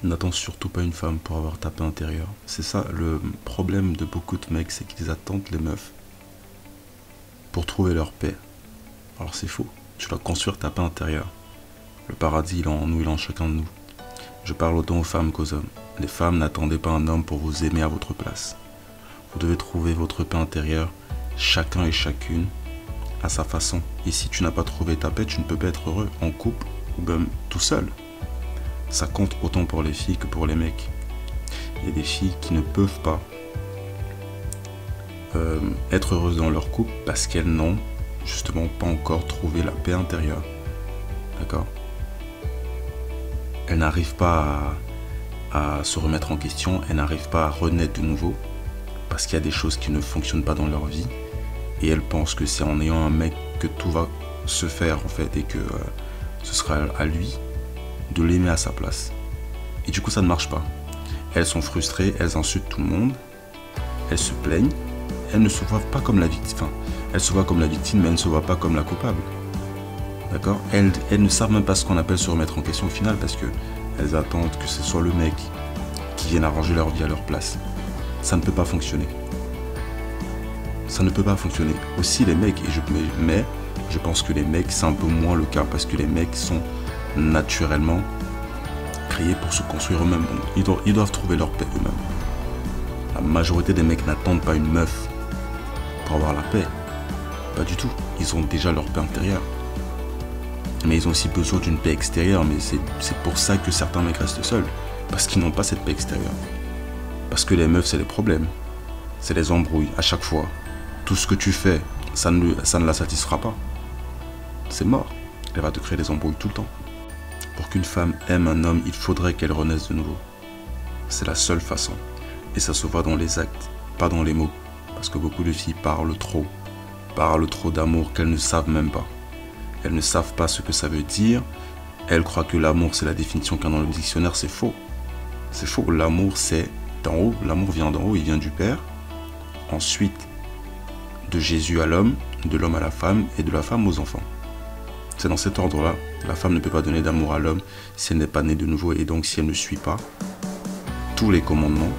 N'attends surtout pas une femme pour avoir ta paix intérieure. C'est ça le problème de beaucoup de mecs, c'est qu'ils attendent les meufs pour trouver leur paix. Alors c'est faux. Tu dois construire ta paix intérieure. Le paradis, il est en nous, il est en chacun de nous. Je parle autant aux femmes qu'aux hommes. Les femmes, n'attendez pas un homme pour vous aimer à votre place. Vous devez trouver votre paix intérieure, chacun et chacune, à sa façon. Et si tu n'as pas trouvé ta paix, tu ne peux pas être heureux en couple ou même tout seul. Ça compte autant pour les filles que pour les mecs. Il y a des filles qui ne peuvent pas être heureuses dans leur couple parce qu'elles n'ont justement pas encore trouvé la paix intérieure. D'accord? Elles n'arrivent pas à se remettre en question, elles n'arrivent pas à renaître de nouveau parce qu'il y a des choses qui ne fonctionnent pas dans leur vie et elles pensent que c'est en ayant un mec que tout va se faire en fait et que ce sera à lui de l'aimer à sa place. Et du coup ça ne marche pas. Elles sont frustrées, elles insultent tout le monde, elles se plaignent, elles ne se voient pas comme la victime, enfin, elles se voient comme la victime mais elles ne se voient pas comme la coupable. D'accord? Elles ne savent même pas ce qu'on appelle se remettre en question au final parce que elles attendent que ce soit le mec qui vienne arranger leur vie à leur place. Ça ne peut pas fonctionner. Ça ne peut pas fonctionner. Aussi les mecs, mais je pense que les mecs c'est un peu moins le cas parce que les mecs sont naturellement créés pour se construire eux-mêmes. Ils doivent trouver leur paix eux-mêmes. La majorité des mecs n'attendent pas une meuf pour avoir la paix. Pas du tout. Ils ont déjà leur paix intérieure. Mais ils ont aussi besoin d'une paix extérieure. Mais c'est pour ça que certains mecs restent seuls. Parce qu'ils n'ont pas cette paix extérieure. Parce que les meufs, c'est les problèmes. C'est les embrouilles à chaque fois. Tout ce que tu fais, ça ne la satisfera pas. C'est mort. Elle va te créer des embrouilles tout le temps. Pour qu'une femme aime un homme, il faudrait qu'elle renaisse de nouveau. C'est la seule façon. Et ça se voit dans les actes, pas dans les mots. Parce que beaucoup de filles parlent trop d'amour qu'elles ne savent même pas. Elles ne savent pas ce que ça veut dire. Elles croient que l'amour, c'est la définition qu'il y a dans le dictionnaire. C'est faux. C'est faux. L'amour, c'est d'en haut. L'amour vient d'en haut, il vient du Père. Ensuite, de Jésus à l'homme, de l'homme à la femme et de la femme aux enfants. C'est dans cet ordre-là. La femme ne peut pas donner d'amour à l'homme si elle n'est pas née de nouveau et donc si elle ne suit pas tous les commandements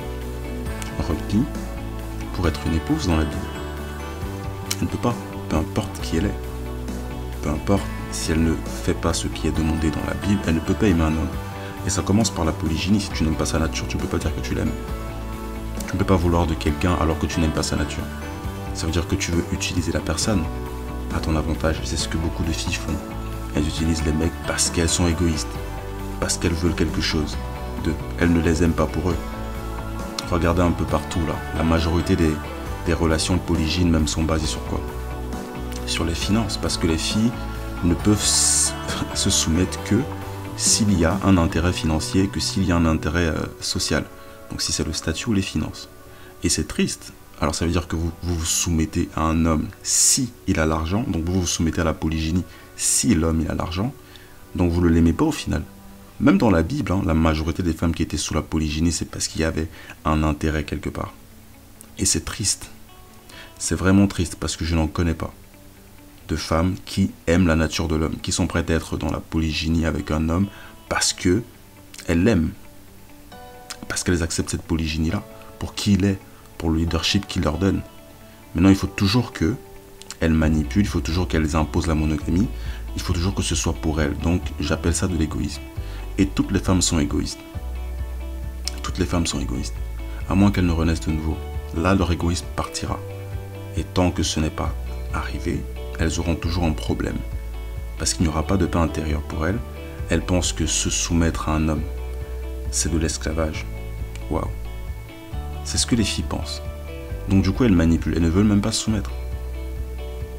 requis pour être une épouse dans la Bible. Elle ne peut pas, peu importe qui elle est. Peu importe si elle ne fait pas ce qui est demandé dans la Bible, elle ne peut pas aimer un homme. Et ça commence par la polygynie. Si tu n'aimes pas sa nature, tu ne peux pas dire que tu l'aimes. Tu ne peux pas vouloir de quelqu'un alors que tu n'aimes pas sa nature. Ça veut dire que tu veux utiliser la personne à ton avantage. C'est ce que beaucoup de filles font. Elles utilisent les mecs parce qu'elles sont égoïstes. Parce qu'elles veulent quelque chose d'eux. Elles ne les aiment pas pour eux. Regardez un peu partout là. La majorité des relations de polygynie même sont basées sur quoi? Sur les finances. Parce que les filles ne peuvent se soumettre que s'il y a un intérêt financier, que s'il y a un intérêt social. Donc si c'est le statut ou les finances. Et c'est triste. Alors ça veut dire que vous vous soumettez à un homme si il a l'argent, donc vous vous soumettez à la polygynie si l'homme il a l'argent, donc vous ne l'aimez pas au final. Même dans la Bible, la majorité des femmes qui étaient sous la polygynie, c'est parce qu'il y avait un intérêt quelque part. Et c'est triste. C'est vraiment triste parce que je n'en connais pas de femmes qui aiment la nature de l'homme, qui sont prêtes à être dans la polygynie avec un homme parce que elles l'aiment, parce qu'elles acceptent cette polygynie-là pour qui il est, pour le leadership qu'il leur donne. Maintenant, il faut toujours qu'elles manipulent, il faut toujours qu'elles imposent la monogamie, il faut toujours que ce soit pour elles. Donc, j'appelle ça de l'égoïsme. Et toutes les femmes sont égoïstes. Toutes les femmes sont égoïstes. À moins qu'elles ne renaissent de nouveau. Là, leur égoïsme partira. Et tant que ce n'est pas arrivé, elles auront toujours un problème. Parce qu'il n'y aura pas de paix intérieure pour elles. Elles pensent que se soumettre à un homme, c'est de l'esclavage. Waouh. C'est ce que les filles pensent. Donc du coup, elles manipulent. Elles ne veulent même pas se soumettre.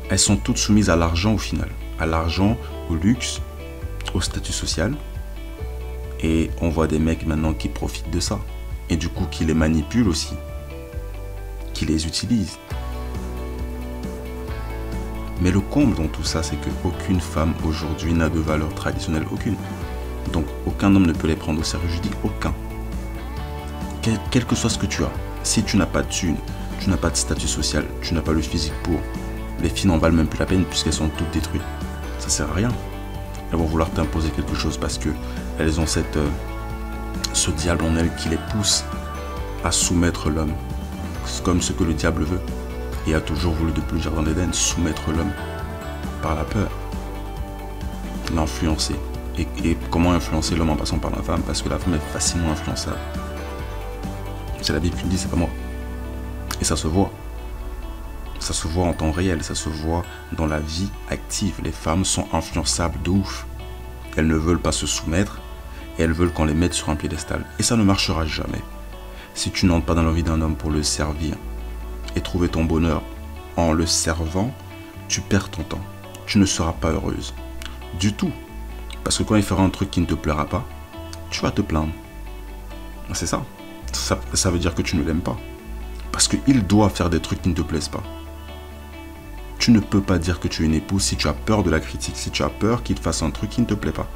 Elles sont toutes soumises à l'argent au final. À l'argent, au luxe, au statut social. Et on voit des mecs maintenant qui profitent de ça. Et du coup, qui les manipulent aussi. Qui les utilisent. Mais le comble dans tout ça, c'est qu'aucune femme aujourd'hui n'a de valeur traditionnelle. Aucune. Donc aucun homme ne peut les prendre au sérieux. Je dis aucun. Quel que soit ce que tu as, si tu n'as pas de thune, tu n'as pas de statut social, tu n'as pas le physique pour, les filles n'en valent même plus la peine puisqu'elles sont toutes détruites. Ça sert à rien. Elles vont vouloir t'imposer quelque chose parce que elles ont cette ce diable en elles qui les pousse à soumettre l'homme. C'est comme ce que le diable veut et a toujours voulu depuis le jardin d'Éden, soumettre l'homme par la peur, l'influencer. Et comment influencer l'homme en passant par la femme? Parce que la femme est facilement influençable. C'est la Bible qui le dit, c'est pas moi. Et ça se voit. Ça se voit en temps réel, ça se voit dans la vie active. Les femmes sont influençables de ouf. Elles ne veulent pas se soumettre et elles veulent qu'on les mette sur un piédestal. Et ça ne marchera jamais. Si tu n'entres pas dans la vie d'un homme pour le servir et trouver ton bonheur en le servant, tu perds ton temps. Tu ne seras pas heureuse. Du tout. Parce que quand il fera un truc qui ne te plaira pas, tu vas te plaindre. C'est ça. Ça veut dire que tu ne l'aimes pas. Parce qu'il doit faire des trucs qui ne te plaisent pas. Tu ne peux pas dire que tu es une épouse si tu as peur de la critique, si tu as peur qu'il te fasse un truc qui ne te plaît pas.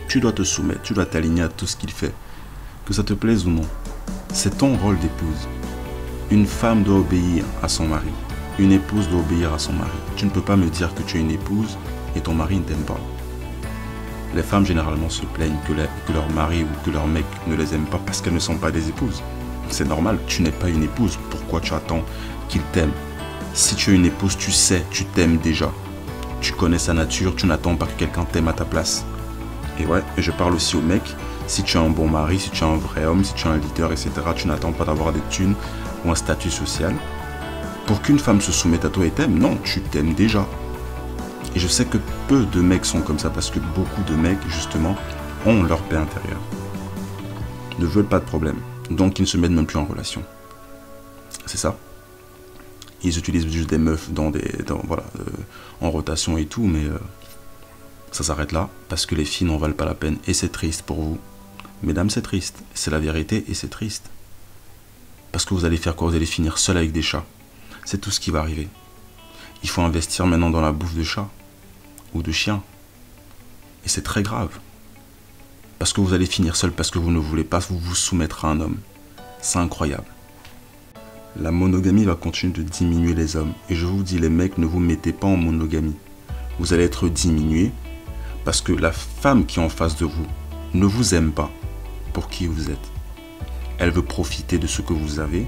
Tu dois te soumettre, tu dois t'aligner à tout ce qu'il fait. Que ça te plaise ou non. C'est ton rôle d'épouse. Une femme doit obéir à son mari. Une épouse doit obéir à son mari. Tu ne peux pas me dire que tu es une épouse et ton mari ne t'aime pas. Les femmes généralement se plaignent que leur mari ou que leur mec ne les aime pas parce qu'elles ne sont pas des épouses. C'est normal, tu n'es pas une épouse. Pourquoi tu attends qu'il t'aime? Si tu es une épouse, tu sais, tu t'aimes déjà. Tu connais sa nature, tu n'attends pas que quelqu'un t'aime à ta place. Et ouais, je parle aussi aux mecs. Si tu es un bon mari, si tu es un vrai homme, si tu es un leader, etc., tu n'attends pas d'avoir des thunes ou un statut social pour qu'une femme se soumette à toi et t'aime. Non, tu t'aimes déjà. Et je sais que peu de mecs sont comme ça parce que beaucoup de mecs, justement, ont leur paix intérieure. Ne veulent pas de problème. Donc, ils ne se mettent même plus en relation. C'est ça. Ils utilisent juste des meufs en rotation et tout, mais ça s'arrête là parce que les filles n'en valent pas la peine. Et c'est triste pour vous. Mesdames, c'est triste. C'est la vérité et c'est triste. Parce que vous allez faire quoi? Vous allez finir seul avec des chats. C'est tout ce qui va arriver. Il faut investir maintenant dans la bouffe de chat ou de chien. Et c'est très grave. Parce que vous allez finir seul parce que vous ne voulez pas vous soumettre à un homme. C'est incroyable. La monogamie va continuer de diminuer les hommes. Et je vous dis, les mecs, ne vous mettez pas en monogamie. Vous allez être diminué parce que la femme qui est en face de vous ne vous aime pas pour qui vous êtes. Elle veut profiter de ce que vous avez.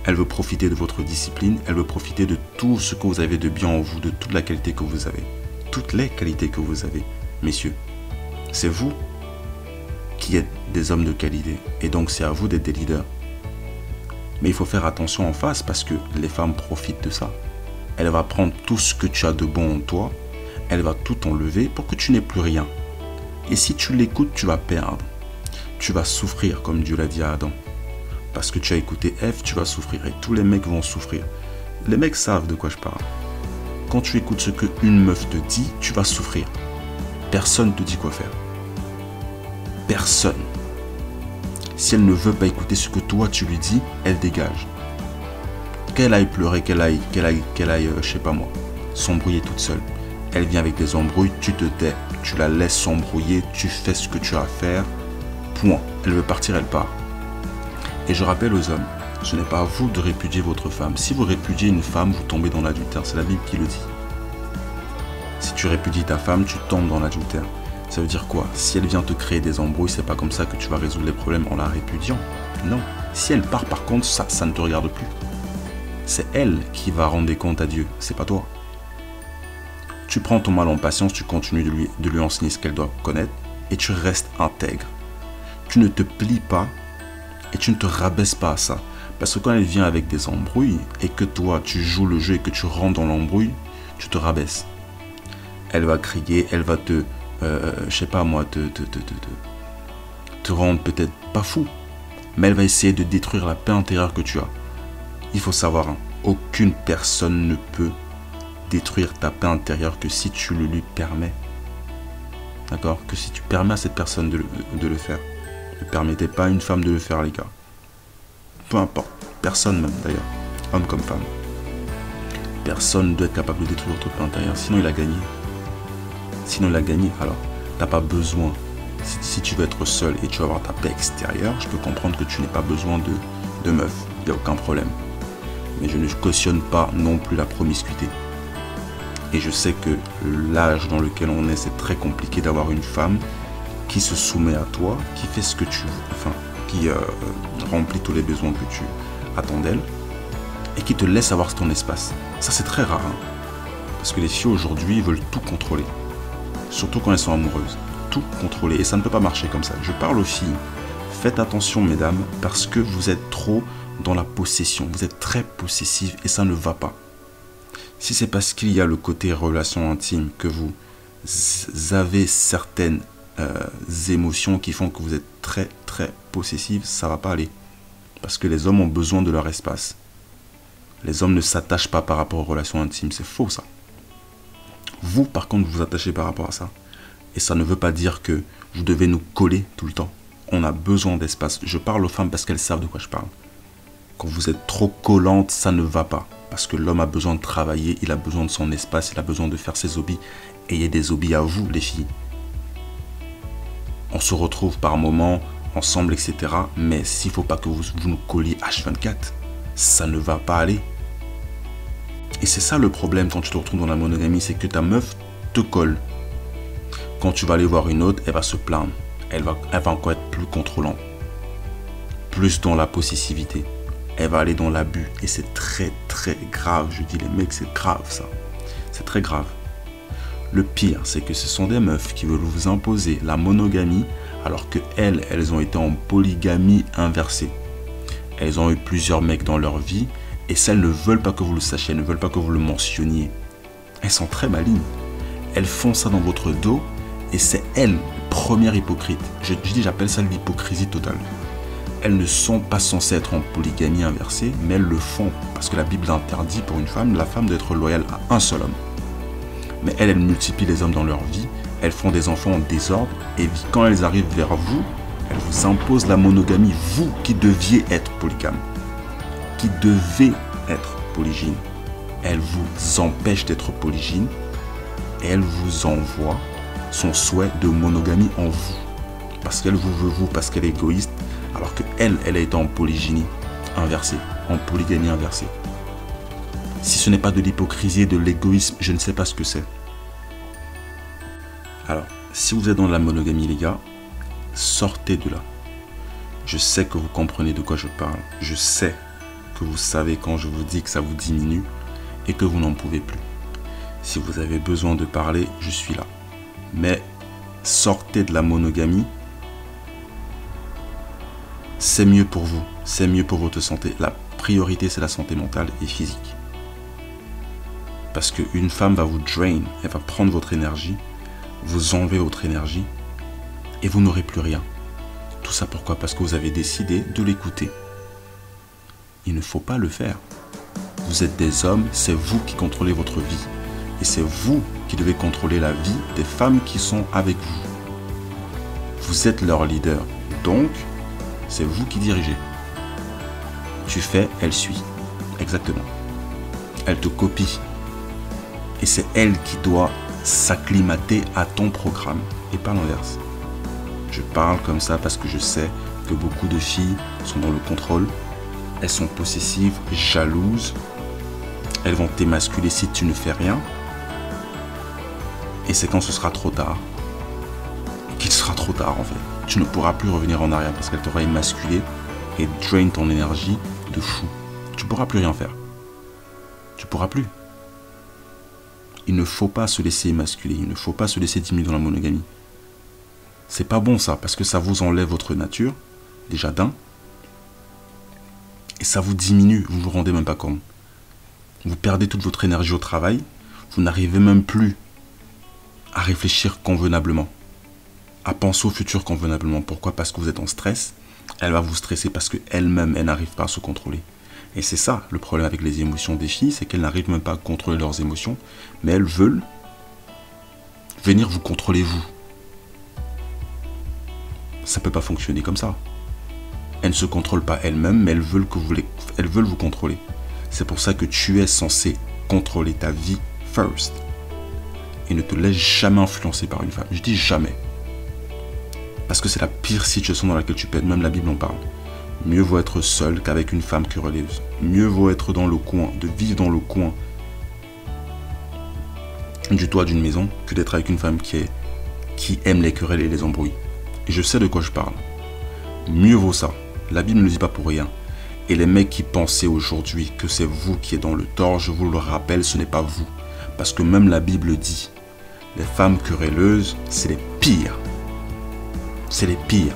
Elle veut profiter de votre discipline. Elle veut profiter de tout ce que vous avez de bien en vous, de toute la qualité que vous avez. Toutes les qualités que vous avez, messieurs. C'est vous qui êtes des hommes de qualité. Et donc, c'est à vous d'être des leaders. Mais il faut faire attention en face parce que les femmes profitent de ça. Elle va prendre tout ce que tu as de bon en toi. Elle va tout enlever pour que tu n'aies plus rien. Et si tu l'écoutes, tu vas perdre. Tu vas souffrir, comme Dieu l'a dit à Adam. Parce que tu as écouté Ève, tu vas souffrir. Et tous les mecs vont souffrir. Les mecs savent de quoi je parle. Quand tu écoutes ce qu'une meuf te dit, tu vas souffrir. Personne ne te dit quoi faire. Personne. Si elle ne veut pas écouter ce que toi tu lui dis, elle dégage. Qu'elle aille pleurer, qu'elle aille, je sais pas moi, s'embrouiller toute seule. Elle vient avec des embrouilles, tu te tais, tu la laisses s'embrouiller, tu fais ce que tu as à faire. Point. Elle veut partir, elle part. Et je rappelle aux hommes, ce n'est pas à vous de répudier votre femme. Si vous répudiez une femme, vous tombez dans l'adultère. C'est la Bible qui le dit. Si tu répudies ta femme, tu tombes dans l'adultère. Ça veut dire quoi? Si elle vient te créer des embrouilles, c'est pas comme ça que tu vas résoudre les problèmes en la répudiant. Non. Si elle part par contre, ça ne te regarde plus. C'est elle qui va rendre des comptes à Dieu, c'est pas toi. Tu prends ton mal en patience, tu continues de lui enseigner ce qu'elle doit connaître et tu restes intègre. Tu ne te plies pas et tu ne te rabaisses pas à ça. Parce que quand elle vient avec des embrouilles et que toi tu joues le jeu et que tu rentres dans l'embrouille, tu te rabaisses. Elle va crier, elle va te, je sais pas moi, te rendre peut-être pas fou. Mais elle va essayer de détruire la paix intérieure que tu as. Il faut savoir, hein, aucune personne ne peut détruire ta paix intérieure que si tu le lui permets. D'accord? Que si tu permets à cette personne de le faire. Ne permettez pas à une femme de le faire, les gars. Peu importe. Personne même, d'ailleurs. Homme comme femme. Personne ne doit être capable de détruire votre paix intérieure. Sinon, il a gagné. Sinon, il a gagné. Alors, tu n'as pas besoin. Si tu veux être seul et tu vas avoir ta paix extérieure, je peux comprendre que tu n'aies pas besoin de meuf. Il n'y a aucun problème. Mais je ne cautionne pas non plus la promiscuité. Et je sais que l'âge dans lequel on est, c'est très compliqué d'avoir une femme qui se soumet à toi, qui fait ce que tu veux, enfin, qui remplit tous les besoins que tu attends d'elle et qui te laisse avoir ton espace. Ça, c'est très rare, hein, parce que les filles aujourd'hui veulent tout contrôler, surtout quand elles sont amoureuses. Tout contrôler, et ça ne peut pas marcher comme ça. Je parle aux filles. Faites attention, mesdames, parce que vous êtes trop dans la possession. Vous êtes très possessive et ça ne va pas. Si c'est parce qu'il y a le côté relation intime que vous avez certaines émotions qui font que vous êtes très très possessive, ça va pas aller. Parce que les hommes ont besoin de leur espace. Les hommes ne s'attachent pas par rapport aux relations intimes. C'est faux, ça. Vous, par contre, vous vous attachez par rapport à ça. Et ça ne veut pas dire que vous devez nous coller tout le temps. On a besoin d'espace. Je parle aux femmes parce qu'elles savent de quoi je parle. Quand vous êtes trop collante, ça ne va pas. Parce que l'homme a besoin de travailler, il a besoin de son espace, il a besoin de faire ses hobbies. Ayez des hobbies à vous, les filles. On se retrouve par moments, ensemble, etc. Mais s'il ne faut pas que vous nous colliez H24, ça ne va pas aller. Et c'est ça le problème quand tu te retrouves dans la monogamie, c'est que ta meuf te colle. Quand tu vas aller voir une autre, elle va se plaindre. Elle va encore être plus contrôlante. Plus dans la possessivité. Elle va aller dans l'abus. Et c'est très très grave. Je dis les mecs, c'est grave ça. C'est très grave. Le pire, c'est que ce sont des meufs qui veulent vous imposer la monogamie alors que elles ont été en polygamie inversée. Elles ont eu plusieurs mecs dans leur vie et celles ne veulent pas que vous le sachiez, elles ne veulent pas que vous le mentionniez. Elles sont très malignes. Elles font ça dans votre dos et c'est elles, première hypocrite. J'appelle ça l'hypocrisie totale. Elles ne sont pas censées être en polygamie inversée, mais elles le font parce que la Bible interdit pour une femme, la femme d'être loyale à un seul homme. Mais elles multiplient les hommes dans leur vie, elles font des enfants en désordre, et quand elles arrivent vers vous, elles vous imposent la monogamie, vous qui deviez être polygame, qui devez être polygyne. Elles vous empêchent d'être polygyne, et elles vous envoient son souhait de monogamie en vous. Parce qu'elle vous veut vous, parce qu'elle est égoïste, alors qu'elle a été en polygynie inversée, en polygamie inversée. Si ce n'est pas de l'hypocrisie et de l'égoïsme, je ne sais pas ce que c'est. Alors, si vous êtes dans la monogamie, les gars, sortez de là. Je sais que vous comprenez de quoi je parle. Je sais que vous savez quand je vous dis que ça vous diminue et que vous n'en pouvez plus. Si vous avez besoin de parler, je suis là. Mais sortez de la monogamie. C'est mieux pour vous. C'est mieux pour votre santé. La priorité, c'est la santé mentale et physique. Parce qu'une femme va vous drain, elle va prendre votre énergie, vous enlever votre énergie et vous n'aurez plus rien. Tout ça pourquoi? Parce que vous avez décidé de l'écouter. Il ne faut pas le faire. Vous êtes des hommes, c'est vous qui contrôlez votre vie. Et c'est vous qui devez contrôler la vie des femmes qui sont avec vous. Vous êtes leur leader, donc c'est vous qui dirigez. Tu fais, elle suit. Exactement. Elle te copie. Et c'est elle qui doit s'acclimater à ton programme et pas l'inverse. Je parle comme ça parce que je sais que beaucoup de filles sont dans le contrôle. Elles sont possessives, jalouses. Elles vont t'émasculer si tu ne fais rien. Et c'est quand ce sera trop tard qu'il sera trop tard en fait. Tu ne pourras plus revenir en arrière parce qu'elle t'aura émasculé et drain ton énergie de fou. Tu ne pourras plus rien faire. Tu ne pourras plus. Il ne faut pas se laisser émasculer. Il ne faut pas se laisser diminuer dans la monogamie. C'est pas bon ça parce que ça vous enlève votre nature, déjà d'un. Et ça vous diminue, vous ne vous rendez même pas compte. Vous perdez toute votre énergie au travail. Vous n'arrivez même plus à réfléchir convenablement. À penser au futur convenablement. Pourquoi? Parce que vous êtes en stress. Elle va vous stresser parce qu'elle-même, elle n'arrive pas à se contrôler. Et c'est ça le problème avec les émotions des filles, c'est qu'elles n'arrivent même pas à contrôler leurs émotions, mais elles veulent venir vous contrôler vous. Ça ne peut pas fonctionner comme ça. Elles ne se contrôlent pas elles-mêmes, mais elles veulent vous contrôler. C'est pour ça que tu es censé contrôler ta vie first. Et ne te laisse jamais influencer par une femme. Je dis jamais. Parce que c'est la pire situation dans laquelle tu peux être. Même la Bible en parle. Mieux vaut être seul qu'avec une femme querelleuse. Mieux vaut être dans le coin, de vivre dans le coin du toit d'une maison, que d'être avec une femme qui aime les querelles et les embrouilles. Et je sais de quoi je parle. Mieux vaut ça. La Bible ne le dit pas pour rien. Et les mecs qui pensaient aujourd'hui que c'est vous qui êtes dans le tort, je vous le rappelle, ce n'est pas vous. Parce que même la Bible dit, les femmes querelleuses, c'est les pires. C'est les pires.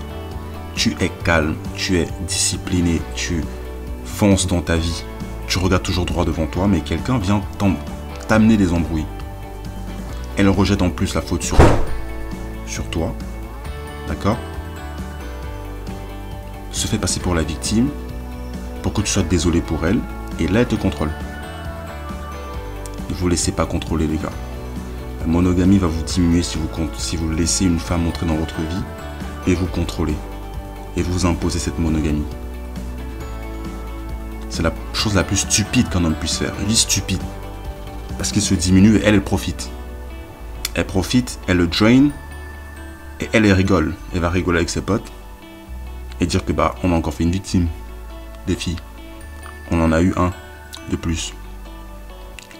Tu es calme, tu es discipliné, tu fonces dans ta vie. Tu regardes toujours droit devant toi, mais quelqu'un vient t'amener des embrouilles. Elle rejette en plus la faute sur toi. Sur toi. D'accord? Se fait passer pour la victime pour que tu sois désolé pour elle. Et là, elle te contrôle. Ne vous laissez pas contrôler, les gars. La monogamie va vous diminuer si vous laissez une femme entrer dans votre vie et vous contrôler. Et vous imposez cette monogamie. C'est la chose la plus stupide qu'un homme puisse faire. Je dis stupide. Parce qu'il se diminue et elle profite. Elle profite, elle le drain et elle rigole. Elle va rigoler avec ses potes et dire que bah on a encore fait une victime. Des filles. On en a eu un de plus.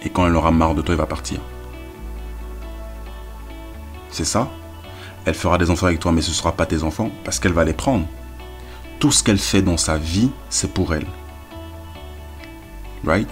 Et quand elle aura marre de toi, elle va partir. C'est ça. Elle fera des enfants avec toi, mais ce ne sera pas tes enfants parce qu'elle va les prendre. Tout ce qu'elle fait dans sa vie, c'est pour elle. Right?